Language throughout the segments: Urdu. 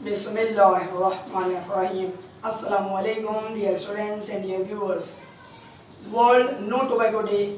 Bismillahirrahmanirrahim. Assalamu alaikum dear students and dear viewers. World No Tobacco Day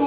2,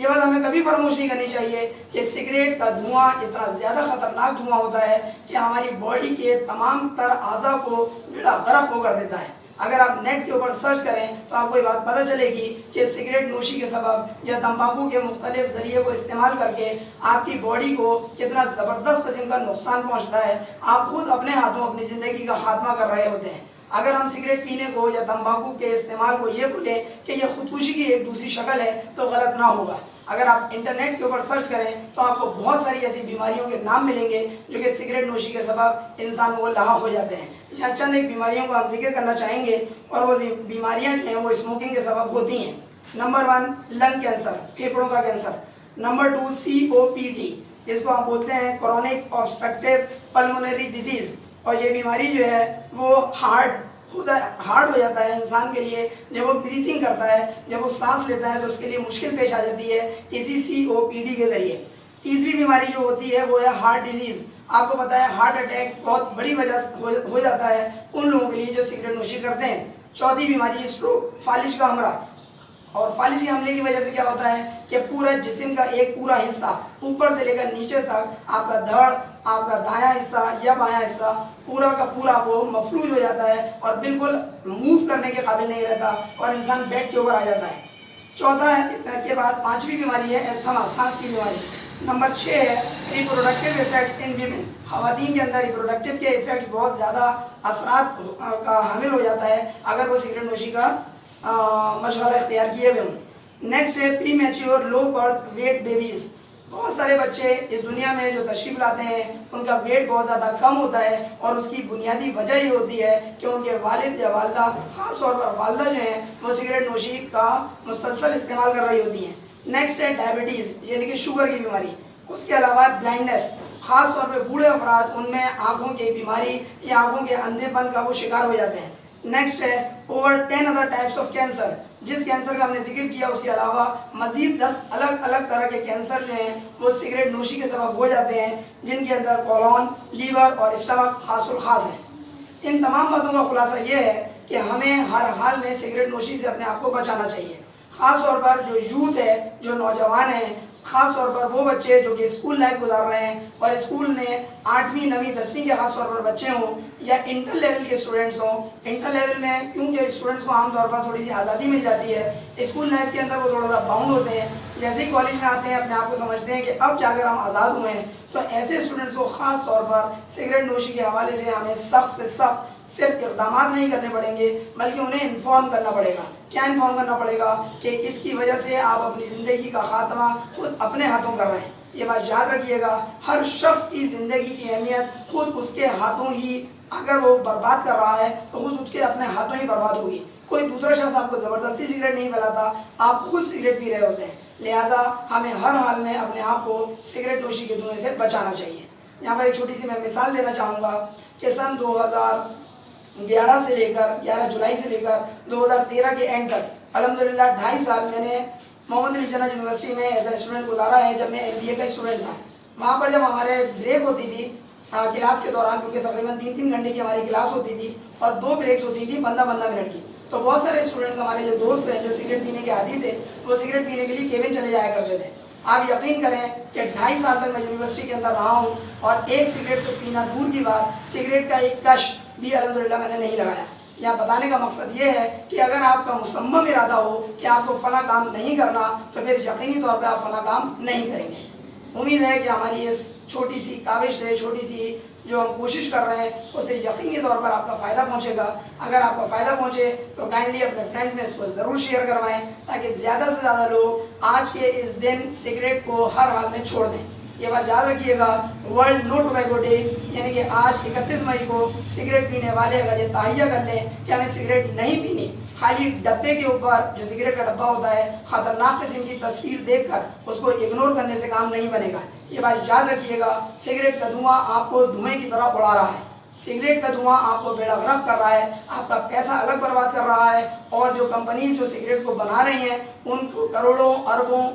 یہ بات ہمیں کبھی فراموش نہیں کرنی چاہیے کہ سگریٹ کا دھواں اتنا زیادہ خطرناک دھواں ہوتا ہے کہ ہماری باڈی کے تمام تر اعضاء کو بیڑا غرق ہو کر دیتا ہے۔ اگر آپ نیٹ کے اوپر سرچ کریں تو آپ کو یہ بات پتہ چلے گی کہ سگریٹ نوشی کے سبب یا تمباکو کے مختلف ذریعے کو استعمال کر کے آپ کی باڈی کو کتنا زبردست قسم کا نقصان پہنچتا ہے۔ آپ خود اپنے ہاتھوں اپنی زندگی کا خاتمہ کر رہے ہوتے ہیں۔ اگر ہم سگریٹ پینے کو یا تمباکو کے استعمال کو یہ بولیں کہ یہ خودکشی کی ایک دوسری شکل ہے تو غلط نہ ہوگا۔ اگر آپ انٹرنیٹ کے اوپر سرچ کریں تو آپ کو بہت ساری ایسی بیماریوں کے نام ملیں گے جو کہ سگریٹ نوشی کے سبب انسان وہ لاحق ہو جاتے ہیں۔ یہاں چند ایک بیماریوں کو ہم ذکر کرنا چاہیں گے اور وہ بیماریاں جو ہیں وہ اسموکنگ کے سبب ہوتی ہیں۔ نمبر 1 لنگ کینسر، پھیپھڑوں کا کینسر۔ نمبر 2 COPD، جس کو ہم بولتے ہیں کرونک آبسٹرکٹیو پلمونری ڈیزیز، اور یہ بیماری جو ہے وہ ہارڈ ہو جاتا ہے انسان کے لیے جب وہ بریتھنگ کرتا ہے، جب وہ سانس لیتا ہے تو اس کے لیے مشکل پیش آ جاتی ہے اسی COPD کے ذریعے۔ تیسری بیماری جو ہوتی ہے وہ ہے ہارٹ ڈیزیز۔ آپ کو پتہ ہے ہارٹ اٹیک بہت بڑی وجہ ہو جاتا ہے ان لوگوں کے لیے جو سگریٹ نوشی کرتے ہیں۔ چوتھی بیماری اسٹروک، فالج کا حملہ، اور فالج کے حملے کی وجہ سے کیا ہوتا ہے کہ پورا جسم کا ایک پورا حصہ اوپر سے لے کر نیچے تک، آپ کا دھڑ، آپ کا دایاں حصہ یا بایاں حصہ پورا کا پورا وہ مفلوج ہو جاتا ہے اور بالکل موو کرنے کے قابل نہیں رہتا اور انسان بیڈ کے اوپر آ جاتا ہے۔ چوتھا کے بعد پانچویں بیماری ہے ایستھما، سانس کی بیماری۔ نمبر 6 ہے ریپروڈکٹیو ایفیکٹس ان ویمن، خواتین کے اندر ریپروڈکٹیو کے ایفیکٹس بہت زیادہ اثرات کا حامل ہو جاتا ہے اگر وہ سگریٹ نوشی کا مشغلہ اختیار کیے ہوئے ہوں۔ نیکسٹ ہے پری میچیور لو برتھ ویٹ بیبیز۔ بہت سارے بچے اس دنیا میں جو تشریف لاتے ہیں ان کا ویٹ بہت زیادہ کم ہوتا ہے اور اس کی بنیادی وجہ یہ ہوتی ہے کہ ان کے والد یا والدہ، خاص طور پر والدہ جو ہیں وہ سگریٹ نوشی کا مسلسل استعمال کر رہی ہوتی ہیں۔ نیکسٹ ہے ڈائبٹیز یعنی کہ شوگر کی بیماری۔ اس کے علاوہ بلائنڈنس، خاص طور پہ بوڑھے افراد، ان میں آنکھوں کی بیماری یا آنکھوں کے اندھے پن کا وہ شکار ہو جاتے ہیں۔ نیکسٹ ہے over 10 other types of cancer. جس کینسر کا ہم نے ذکر کیا اس کے علاوہ مزید 10 الگ الگ طرح کے کینسر جو ہیں وہ سگریٹ نوشی کے سبب ہو جاتے ہیں، جن کے اندر کولون، لیور اور اسٹمک خاص الخاص ہیں۔ ان تمام باتوں کا خلاصہ یہ ہے کہ ہمیں ہر حال میں سگریٹ نوشی سے اپنے آپ کو بچانا چاہیے۔ خاص طور پر جو یوتھ ہے، جو نوجوان ہیں، خاص طور پر وہ بچے جو کہ اسکول لائف گزار رہے ہیں اور اسکول میں 8ویں 9ویں 10ویں کے خاص طور پر بچے ہوں یا انٹر لیول کے اسٹوڈنٹس ہوں۔ انٹر لیول میں کیونکہ اسٹوڈنٹس کو عام طور پر تھوڑی سی آزادی مل جاتی ہے، اسکول لائف کے اندر وہ تھوڑا سا باؤنڈ ہوتے ہیں، جیسے ہی کالج میں آتے ہیں اپنے آپ کو سمجھتے ہیں کہ اب جا کر ہم آزاد ہوئے ہیں، تو ایسے اسٹوڈنٹس کو خاص طور پر سگریٹ نوشی کے حوالے سے ہمیں سخت سے سخت صرف اقدامات نہیں کرنے پڑیں گے بلکہ انہیں انفارم کرنا پڑے گا۔ کیا انفارم کرنا پڑے گا کہ اس کی وجہ سے آپ اپنی زندگی کا خاتمہ خود اپنے ہاتھوں کر رہے ہیں۔ یہ بات یاد رکھیے گا، ہر شخص کی زندگی کی اہمیت خود اس کے ہاتھوں ہی، اگر وہ برباد کر رہا ہے تو خود اس کے اپنے ہاتھوں ہی برباد ہوگی۔ کوئی دوسرا شخص آپ کو زبردستی سگریٹ نہیں پلاتا، آپ خود سگریٹ پی رہے ہوتے ہیں۔ لہٰذا ہمیں ہر حال میں اپنے آپ کو سگریٹ نوشی کے دھوئیں سے بچانا چاہیے۔ یہاں پر ایک چھوٹی سی میں مثال دینا چاہوں گا کہ سن 2011 سے لے کر 11 جولائی سے لے کر 2013 کے اینڈ تک الحمدللہ 2.5 سال میں نے محمد علی جناح یونیورسٹی میں ایز اے اسٹوڈنٹ گزارا ہے جب میں MBA کا اسٹوڈنٹ تھا۔ وہاں پر جب ہمارے بریک ہوتی تھی کلاس کے دوران، کیونکہ تقریباً 3 گھنٹے کی ہماری کلاس ہوتی تھی اور 2 بریکس ہوتی تھی 15 منٹ کی، تو بہت سارے اسٹوڈنٹس ہمارے جو دوست ہیں جو سگریٹ پینے کے عادی تھے وہ سگریٹ پینے کے لیے کیبن چلے جایا کرتے تھے۔ آپ یقین کریں کہ 2.5 سال تک میں یونیورسٹی کے اندر رہا ہوں اور ایک سگریٹ تو پینا دور کی بات، سگریٹ کا ایک کش بھی الحمدللہ میں نے نہیں لگایا۔ یہاں بتانے کا مقصد یہ ہے کہ اگر آپ کا مصمم ارادہ ہو کہ آپ کو فلاں کام نہیں کرنا تو پھر یقینی طور پہ آپ فلاں کام نہیں کریں گے۔ امید ہے کہ ہماری اس چھوٹی سی کاوش سے، چھوٹی سی جو ہم کوشش کر رہے ہیں اس سے یقینی طور پر آپ کا فائدہ پہنچے گا۔ اگر آپ کا فائدہ پہنچے تو کائنڈلی اپنے فرینڈز میں اس کو ضرور شیئر کروائیں تاکہ زیادہ سے زیادہ لوگ آج کے اس دن سگریٹ کو ہر حال میں چھوڑ دیں۔ یہ بات یاد رکھیے گا، ورلڈ نو ٹوبیکو ڈے، یعنی کہ آج 31 مئی کو سگریٹ پینے والے اگر یہ تہیہ کر لیں کہ ہمیں سگریٹ نہیں پینی، خالی ڈبے کے اوپر جو سگریٹ کا ڈبہ ہوتا ہے خطرناک قسم کی تصویر دیکھ کر اس کو اگنور کرنے سے کام نہیں بنے گا۔ یہ بات یاد رکھیے گا، سگریٹ کا دھواں آپ کو دھوئیں کی طرح اڑا رہا ہے، سگریٹ کا دھواں آپ کو بیڑا غرق کر رہا ہے، آپ کا پیسہ الگ برباد کر رہا ہے، اور جو کمپنیز جو سگریٹ کو بنا رہی ہیں ان کو کروڑوں اربوں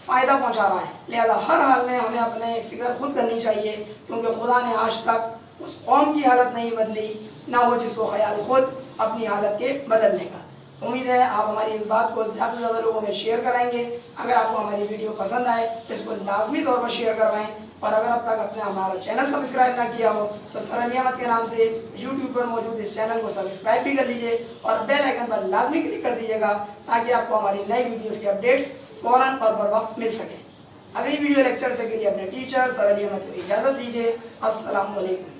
فائدہ پہنچا رہا ہے۔ لہذا ہر حال میں ہمیں اپنے فکر خود کرنی چاہیے، کیونکہ خدا نے آج تک اس قوم کی حالت نہیں بدلی، نہ ہو جس کو خیال خود اپنی حالت کے بدلنے کا۔ امید ہے آپ ہماری اس بات کو زیادہ سے زیادہ لوگوں میں شیئر کرائیں گے. اگر آپ کو ہماری ویڈیو پسند آئے تو اس کو لازمی طور پر شیئر کروائیں. اور اگر اب تک اپنے ہمارا چینل سبسکرائب نہ کیا ہو تو سر علی احمد کے نام سے یوٹیوب پر موجود اس چینل کو سبسکرائب بھی کر لیجئے اور بیل آئیکن پر لازمی کلک کر دیجیے گا تاکہ آپ کو ہماری نئی ویڈیوز کے اپڈیٹس فوراً اور بر وقت مل سکیں. اگلی ویڈیو لیکچر تک کے لیے اپنے ٹیچر سر علی احمد کو اجازت دیجیے. السلام علیکم.